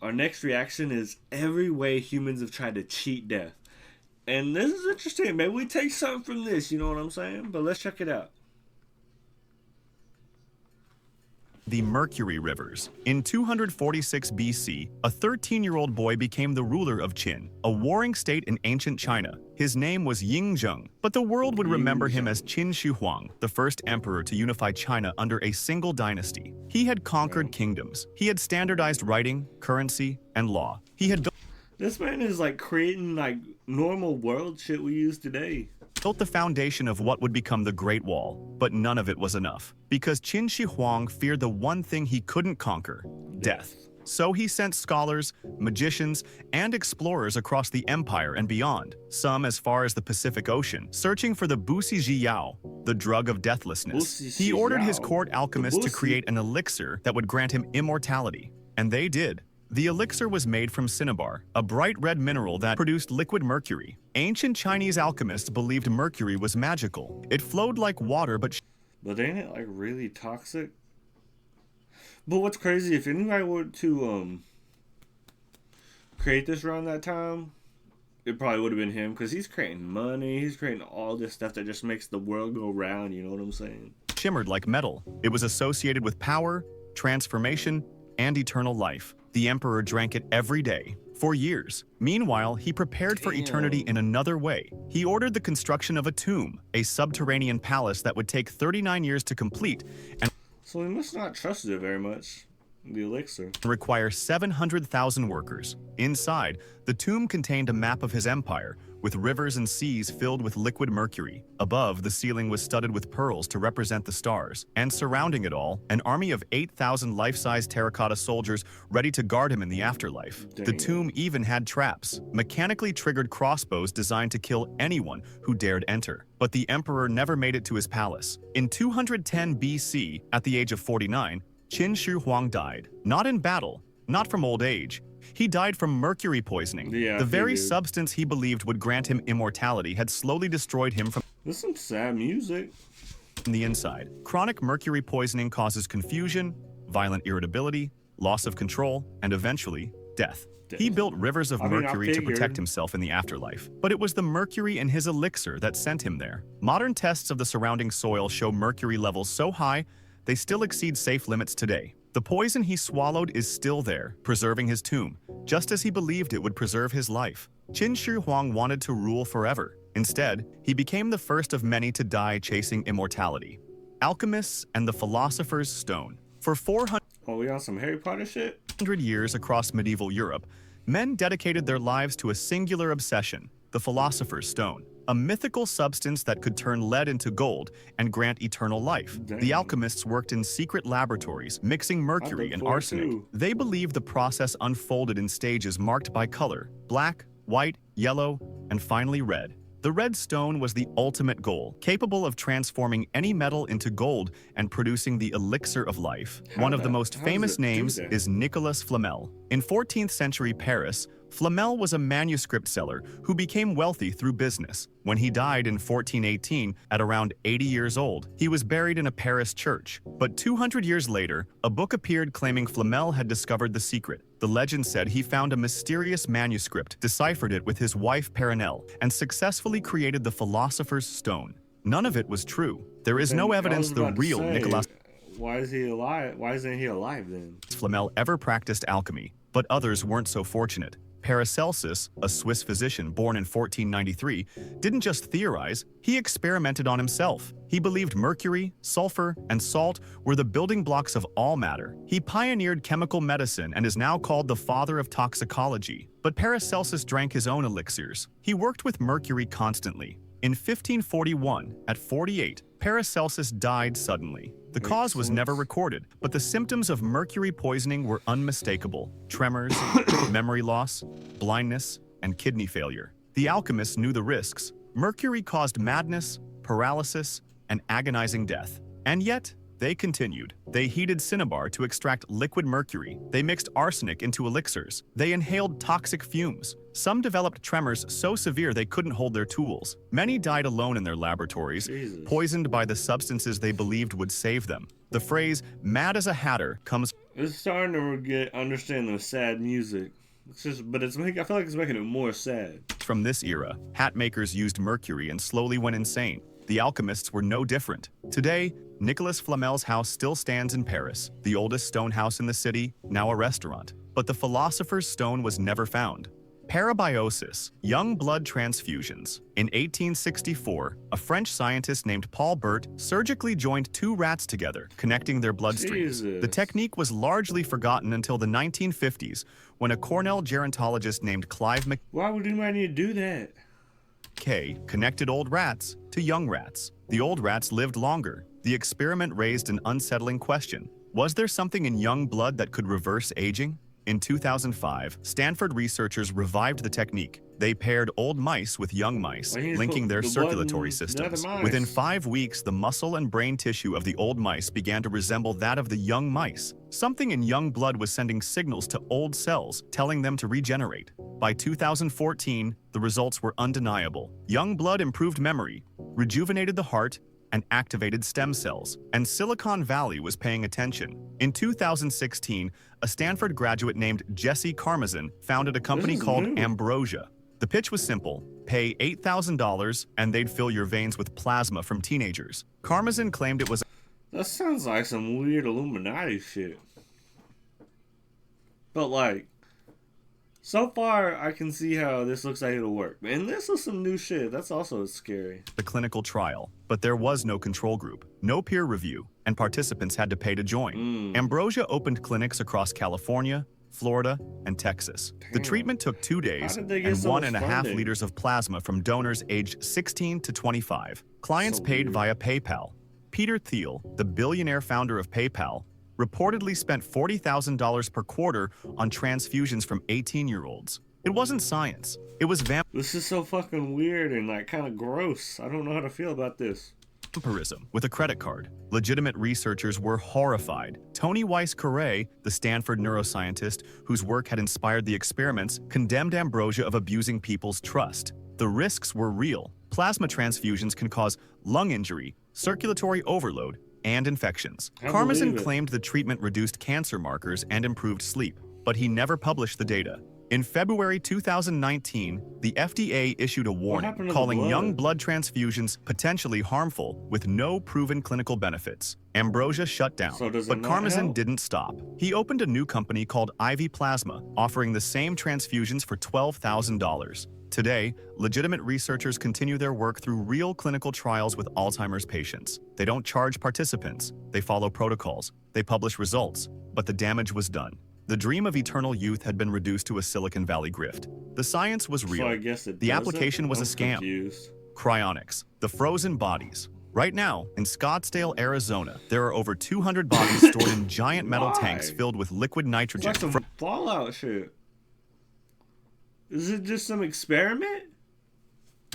Our next reaction is every way humans have tried to cheat death. And this is interesting. Maybe we take something from this, you know what I'm saying? But let's check it out. The Mercury Rivers. In 246 BC, a 13-year-old boy became the ruler of Qin, a warring state in ancient China. His name was Ying Zheng, but the world would remember him as Qin Shi Huang, the first emperor to unify China under a single dynasty. He had conquered kingdoms. He had standardized writing, currency, and law. He had This man is like creating like normal world shit we use today. built the foundation of what would become the Great Wall, but none of it was enough. Because Qin Shi Huang feared the one thing he couldn't conquer, death. So he sent scholars, magicians, and explorers across the empire and beyond, some as far as the Pacific Ocean, searching for the Busi Ji Yao, the drug of deathlessness. He ordered his court alchemists to create an elixir that would grant him immortality. And they did. The elixir was made from cinnabar, a bright red mineral that produced liquid mercury. Ancient Chinese alchemists believed mercury was magical. It flowed like water, but ain't it like really toxic? But what's crazy, if anybody were to create this around that time, it probably would have been him, because he's creating money, he's creating all this stuff that just makes the world go round, you know what I'm saying? shimmered like metal. It was associated with power, transformation, and eternal life. The emperor drank it every day, for years. Meanwhile, he prepared for eternity in another way. He ordered the construction of a tomb, a subterranean palace that would take 39 years to complete and So he must not trust it very much, the elixir. require 700,000 workers. Inside, the tomb contained a map of his empire, with rivers and seas filled with liquid mercury. Above, the ceiling was studded with pearls to represent the stars. And surrounding it all, an army of 8,000 life-size terracotta soldiers ready to guard him in the afterlife. The tomb even had traps, mechanically triggered crossbows designed to kill anyone who dared enter. But the emperor never made it to his palace. In 210 BC, at the age of 49, Qin Shi Huang died. Not in battle, not from old age. He died from mercury poisoning. The very substance he believed would grant him immortality had slowly destroyed him from There's some sad music. the inside. Chronic mercury poisoning causes confusion, violent irritability, loss of control, and eventually, death. He built rivers of mercury to protect himself in the afterlife, but it was the mercury in his elixir that sent him there. Modern tests of the surrounding soil show mercury levels so high, they still exceed safe limits today. The poison he swallowed is still there, preserving his tomb, just as he believed it would preserve his life. Qin Shi Huang wanted to rule forever. Instead, he became the first of many to die chasing immortality. Alchemists and the Philosopher's Stone. For 400 Oh, we on some Harry Potter shit? years across medieval Europe, men dedicated their lives to a singular obsession, the Philosopher's Stone, a mythical substance that could turn lead into gold and grant eternal life. The alchemists worked in secret laboratories, mixing mercury and arsenic. They believed the process unfolded in stages marked by color: black, white, yellow, and finally red. The red stone was the ultimate goal, capable of transforming any metal into gold and producing the elixir of life. One of the most famous names is Nicolas Flamel. In 14th century Paris, Flamel was a manuscript seller who became wealthy through business. When he died in 1418, at around 80 years old, he was buried in a Paris church. But 200 years later, a book appeared claiming Flamel had discovered the secret. The legend said he found a mysterious manuscript, deciphered it with his wife Perenelle, and successfully created the Philosopher's Stone. None of it was true. There is no evidence the real Nicolas Why is he alive? Why isn't he alive then? Flamel ever practiced alchemy, but others weren't so fortunate. Paracelsus, a Swiss physician born in 1493, didn't just theorize, he experimented on himself. He believed mercury, sulfur, and salt were the building blocks of all matter. He pioneered chemical medicine and is now called the father of toxicology. But Paracelsus drank his own elixirs. He worked with mercury constantly. In 1541, at 48, Paracelsus died suddenly. The cause was never recorded, but the symptoms of mercury poisoning were unmistakable: tremors, memory loss, blindness, and kidney failure. The alchemists knew the risks. Mercury caused madness, paralysis, and agonizing death. And yet, They continued. They heated cinnabar to extract liquid mercury. They mixed arsenic into elixirs. They inhaled toxic fumes. Some developed tremors so severe they couldn't hold their tools. Many died alone in their laboratories, Jesus. poisoned by the substances they believed would save them. The phrase, mad as a hatter, comes It's starting to understand the sad music. But I feel like it's making it more sad. from this era. Hat makers used mercury and slowly went insane. The alchemists were no different. Today, Nicolas Flamel's house still stands in Paris, the oldest stone house in the city, now a restaurant. But the philosopher's stone was never found. Parabiosis, young blood transfusions. In 1864, a French scientist named Paul Bert surgically joined two rats together, connecting their bloodstreams. Jesus. The technique was largely forgotten until the 1950s, when a Cornell gerontologist named Clive Why would anybody need to do that? McKay connected old rats to young rats. The old rats lived longer. The experiment raised an unsettling question. Was there something in young blood that could reverse aging? In 2005, Stanford researchers revived the technique. They paired old mice with young mice, Why can't you linking put their the blood in circulatory the other systems. mice? Within 5 weeks, the muscle and brain tissue of the old mice began to resemble that of the young mice. Something in young blood was sending signals to old cells, telling them to regenerate. By 2014, the results were undeniable. Young blood improved memory, rejuvenated the heart, and activated stem cells, and Silicon Valley was paying attention. In 2016, a Stanford graduate named Jesse Karmazin founded a company This is called new. Ambrosia. The pitch was simple: pay $8,000 and they'd fill your veins with plasma from teenagers. Karmazin claimed it was That sounds like some weird Illuminati shit. But like, so far I can see how this looks like it'll work. And this is some new shit. That's also scary. a clinical trial, but there was no control group, no peer review, and participants had to pay to join. Ambrosia opened clinics across California, Florida, and Texas. The Damn. treatment took 2 days did they get and so much 1.5 funding? liters of plasma from donors aged 16 to 25. Clients So paid weird. via PayPal. Peter Thiel, the billionaire founder of PayPal, reportedly spent $40,000 per quarter on transfusions from 18-year-olds. It wasn't science. It was This is so fucking weird and like kind of gross. I don't know how to feel about this. vampirism with a credit card. Legitimate researchers were horrified. Tony Weiss-Correa, the Stanford neuroscientist whose work had inspired the experiments, condemned Ambrosia of abusing people's trust. The risks were real. Plasma transfusions can cause lung injury, circulatory overload, and infections. I Karmazin believe it. claimed the treatment reduced cancer markers and improved sleep, but he never published the data. In February 2019, the FDA issued a warning happened to the calling blood? young blood transfusions potentially harmful with no proven clinical benefits. Ambrosia shut down, So does it but not Karmazin help? didn't stop. He opened a new company called Ivy Plasma, offering the same transfusions for $12,000. Today, legitimate researchers continue their work through real clinical trials with Alzheimer's patients. They don't charge participants, they follow protocols, they publish results, but the damage was done. The dream of eternal youth had been reduced to a Silicon Valley grift. The science was real. So I guess it The doesn't? application was a I'm scam. confused. Cryonics, the frozen bodies. Right now, in Scottsdale, Arizona, there are over 200 bodies stored in giant metal Why? tanks filled with liquid It's nitrogen. like some Fallout shit. Is it just some experiment?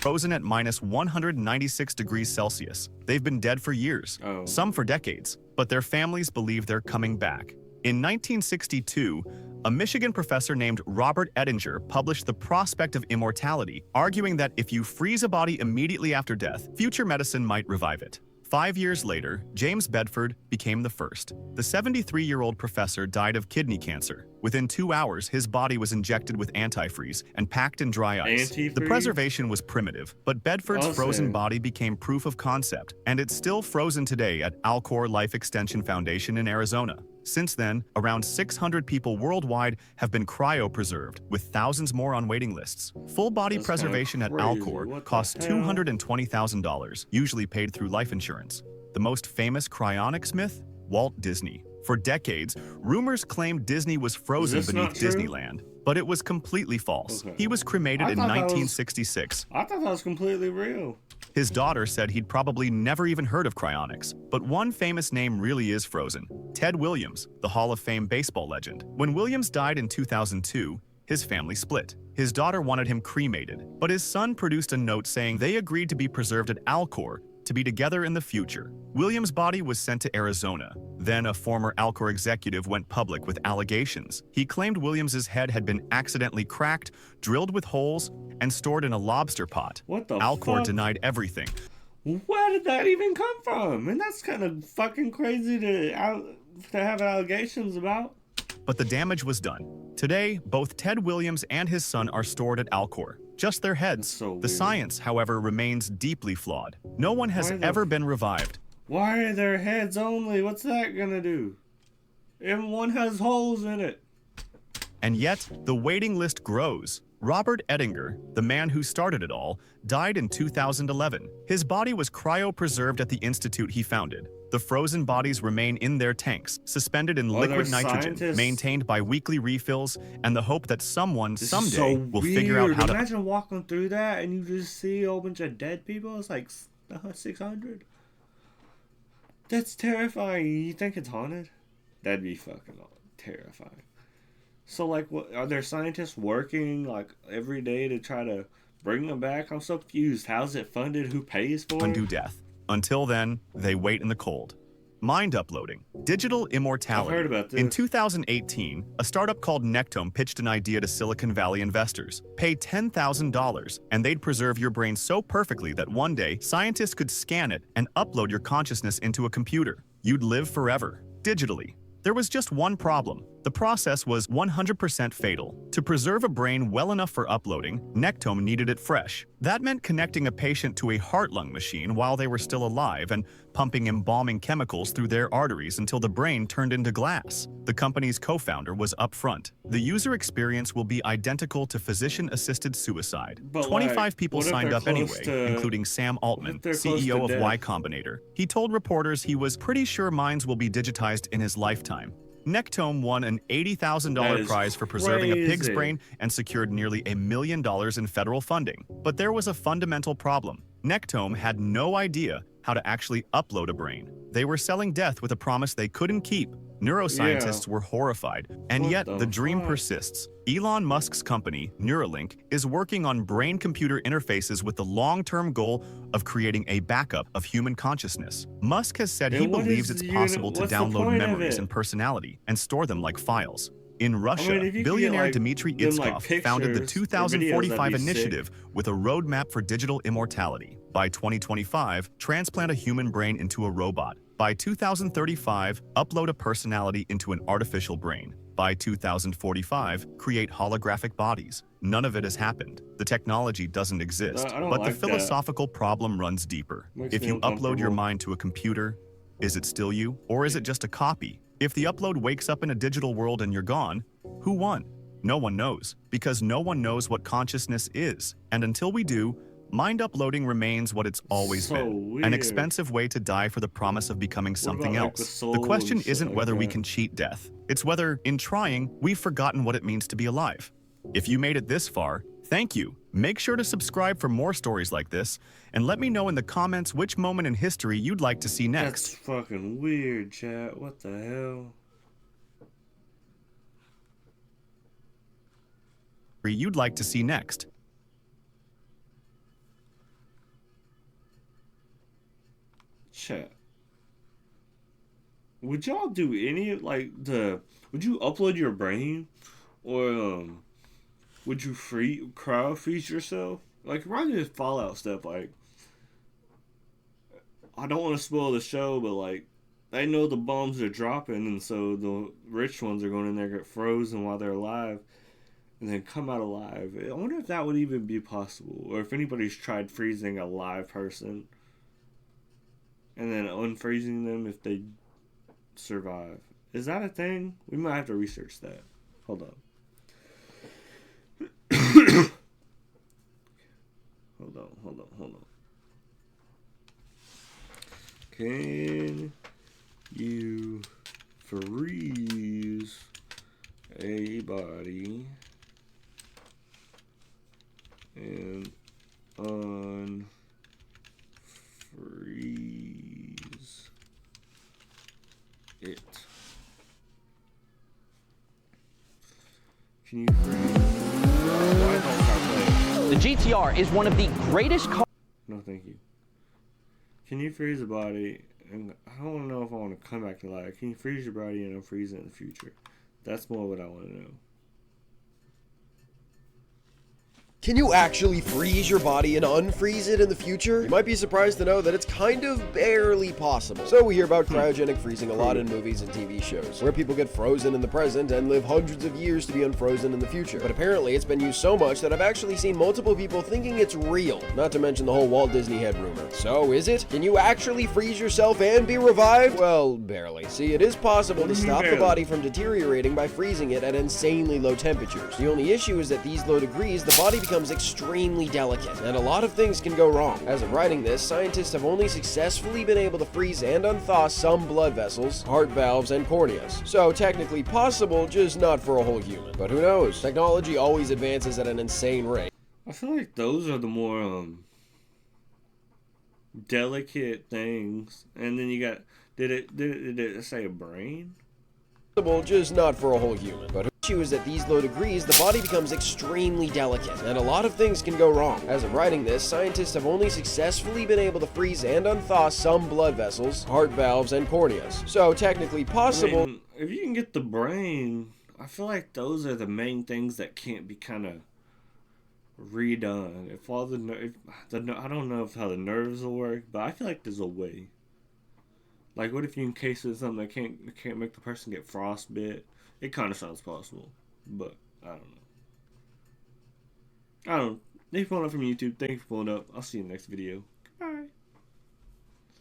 Frozen at minus 196 degrees Celsius. They've been dead for years, Oh. some for decades, but their families believe they're coming back. In 1962, a Michigan professor named Robert Ettinger published The Prospect of Immortality, arguing that if you freeze a body immediately after death, future medicine might revive it. 5 years later, James Bedford became the first. The 73-year-old professor died of kidney cancer. Within 2 hours, his body was injected with antifreeze and packed in dry ice. The Antifreeze? preservation was primitive, but Bedford's frozen Awesome. body became proof of concept, and it's still frozen today at Alcor Life Extension Foundation in Arizona. Since then, around 600 people worldwide have been cryopreserved, with thousands more on waiting lists. Full body That's kinda preservation at crazy. Alcor What the costs hell? $220,000, usually paid through life insurance. The most famous cryonics myth? Walt Disney. For decades, rumors claimed Disney was frozen this not beneath true? Disneyland, but it was completely false. Okay. He was cremated I in thought that was- 1966. I thought that was completely real. His daughter said he'd probably never even heard of cryonics, but one famous name really is frozen: Ted Williams, the Hall of Fame baseball legend. When Williams died in 2002, his family split. His daughter wanted him cremated, but his son produced a note saying they agreed to be preserved at Alcor to be together in the future. Williams' body was sent to Arizona. Then a former Alcor executive went public with allegations. He claimed Williams' head had been accidentally cracked, drilled with holes, and stored in a lobster pot. What the Alcor fuck? denied everything. Where did that even come from? And that's kind of fucking crazy to have allegations about. But the damage was done. Today, both Ted Williams and his son are stored at Alcor. Just their heads. That's so The weird. science, however, remains deeply flawed. No one has ever been revived. Why are their heads only? What's that gonna do? And one has holes in it. And yet, the waiting list grows. Robert Ettinger, the man who started it all, died in 2011. His body was cryopreserved at the institute he founded. The frozen bodies remain in their tanks, suspended in liquid nitrogen, scientists- maintained by weekly refills, and the hope that someone This is someday so will figure out weird. how to... Imagine walking through that and you just see a whole bunch of dead people. It's like 600. That's terrifying. You think it's haunted? That'd be fucking terrifying. So, like, what are there scientists working like every day to try to bring them back? I'm so confused. How's it funded? Who pays for it? undo death. Until then, they wait in the cold. Mind uploading. Digital immortality. I've heard about this. In 2018, a startup called Nectome pitched an idea to Silicon Valley investors. Pay $10,000, and they'd preserve your brain so perfectly that one day, scientists could scan it and upload your consciousness into a computer. You'd live forever, digitally. There was just one problem. The process was 100% fatal. To preserve a brain well enough for uploading, Nectome needed it fresh. That meant connecting a patient to a heart-lung machine while they were still alive and pumping embalming chemicals through their arteries until the brain turned into glass. The company's co-founder was upfront. The user experience will be identical to physician-assisted suicide. But, 25 like, people what if signed they're up close anyway, to- including Sam Altman, they're close CEO to of death? Y Combinator. He told reporters he was pretty sure minds will be digitized in his lifetime. Nectome won an That $80,000 is prize for preserving a pig's crazy. brain and secured nearly $1 million in federal funding. But there was a fundamental problem. Nectome had no idea how to actually upload a brain. They were selling death with a promise they couldn't keep. Neuroscientists were horrified, and What yet the the dream fuck? persists. Elon Musk's company, Neuralink, is working on brain-computer interfaces with the long-term goal of creating a backup of human consciousness. Musk has said he And what believes is it's the possible to what's the download point of memories it? and personality and store them like files. In Russia, if you could get, billionaire like, Dmitry them, like, Itskov founded the pictures or videos, 2045 that'd be sick. initiative with a roadmap for digital immortality. By 2025, transplant a human brain into a robot. By 2035, upload a personality into an artificial brain. By 2045, create holographic bodies. None of it has happened. The technology doesn't exist. I don't But like the philosophical problem runs deeper. Makes If me you upload your uncomfortable. mind to a computer, is it still you? Or is it just a copy? If the upload wakes up in a digital world and you're gone, who won? No one knows, because no one knows what consciousness is. And until we do, mind uploading remains what it's always So been. An weird. expensive way to die for the promise of becoming something about, like, the else. soul The question and shit isn't like whether we that? can cheat death. It's whether, in trying, we've forgotten what it means to be alive. If you made it this far, thank you. Make sure to subscribe for more stories like this, and let me know in the comments which moment in history you'd like to see next. That's fucking weird, chat. What the hell? You'd like to see next. Chat. Would y'all do any like would you upload your brain or would you crowd freeze yourself? Like remind me of Fallout stuff, like I don't want to spoil the show, but like they know the bombs are dropping and so the rich ones are going in there get frozen while they're alive and then come out alive. I wonder if that would even be possible or if anybody's tried freezing a live person and then unfreezing them if they survive. Is that a thing? We might have to research that. Hold on. Hold on. Can you freeze a body and unfreeze it? Can you freeze? Why don't I play? The GTR is one of the greatest cars. No, thank you. Can you freeze a body? And I don't know if I want to come back to life. Can you freeze your body and unfreeze it in the future? That's more what I want to know. Can you actually freeze your body and unfreeze it in the future? You might be surprised to know that it's kind of barely possible. So we hear about cryogenic freezing a lot in movies and TV shows, where people get frozen in the present and live hundreds of years to be unfrozen in the future. But apparently it's been used so much that I've actually seen multiple people thinking it's real, not to mention the whole Walt Disney head rumor. So is it? Can you actually freeze yourself and be revived? Well, barely. See, it is possible to stop the body from deteriorating by freezing it at insanely low temperatures. The only issue is that these low degrees, the body becomes extremely delicate, and a lot of things can go wrong. As of writing this, scientists have only successfully been able to freeze and unthaw some blood vessels, heart valves, and corneas. So technically possible, just not for a whole human. But who knows? Technology always advances at an insane rate. I feel like those are the more delicate things. And then you got did it say a brain? Just not for a whole human. But the issue is that these low degrees, the body becomes extremely delicate, and a lot of things can go wrong. As of writing this, scientists have only successfully been able to freeze and unthaw some blood vessels, heart valves, and corneas. So technically possible. I mean, if you can get the brain, I feel like those are the main things that can't be kind of redone. If all I don't know how the nerves will work, but I feel like there's a way. Like, what if you encase it in something that can't make the person get frostbite? It kind of sounds possible, but I don't know. Thank you for pulling up from YouTube. Thank you for pulling up. I'll see you in the next video.